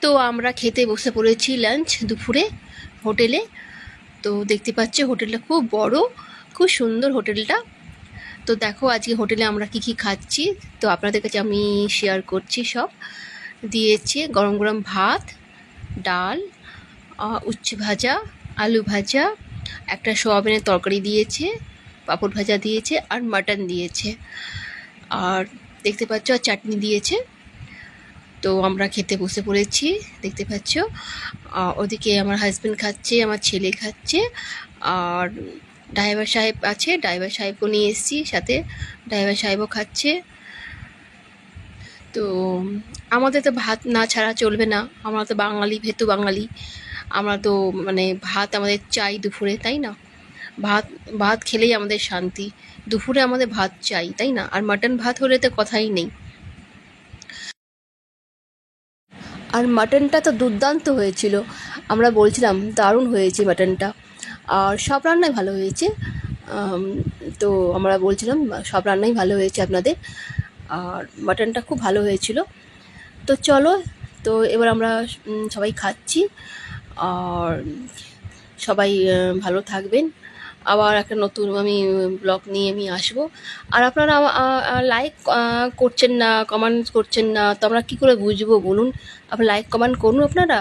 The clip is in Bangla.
তো আমরা খেতে বসে পড়েছি লাঞ্চ দুপুরে হোটেলে। তো দেখতে পাচ্ছি হোটেলটা খুব বড়, খুব সুন্দর হোটেলটা। তো দেখো আজকে হোটেলে আমরা কি কি খাচ্ছি, তো আপনাদের কাছে আমি শেয়ার করছি। সব দিয়েছে গরম গরম ভাত, ডাল, উচ্ছে ভাজা, আলু ভাজা, একটা সোয়াবিনের তরকারি দিয়েছে, পাঁপড় ভাজা দিয়েছে, আর মাটন দিয়েছে, আর দেখতে পাচ্ছ আর চাটনি দিয়েছে। তো আমরা খেতে বসে পড়েছি, দেখতে পাচ্ছ। ওদিকে আমার হাজব্যান্ড খাচ্ছে, আমার ছেলে খাচ্ছে, আর ড্রাইভার সাহেব আছে, ড্রাইভার সাহেবও নিয়ে এসেছি সাথে, ড্রাইভার সাহেবও খাচ্ছে। তো আমাদের তো ভাত না ছাড়া চলবে না, আমরা তো বাঙালি, ভেতু বাঙালি। আমরা তো মানে ভাত আমাদের চাই দুপুরে, তাই না? ভাত ভাত খেলেই আমাদের শান্তি, দুপুরে আমাদের ভাত চাই, তাই না? আর মাটন ভাত হলে তো কথাই নেই। আর মাটনটা তো দুর্দান্ত হয়েছিল, আমরা বলছিলাম দারুণ হয়েছে মাটনটা, আর সব রান্নাই ভালো হয়েছে। আম, তো আমরা বলছিলাম সব রান্নাই ভালো হয়েছে আপনাদের, আর মাটনটা খুব ভালো হয়েছিল। তো চলো, তো এবার আমরা সবাই খাচ্ছি, আর সবাই ভালো থাকবেন। আবার একটা নতুন আমি ব্লগ নিয়ে আমি আসবো। আর আপনারা লাইক করছেন না, কমেন্ট করছেন না, তো আমরা কী করে বুঝবো বলুন? আপনারা লাইক কমেন্ট করুন আপনারা।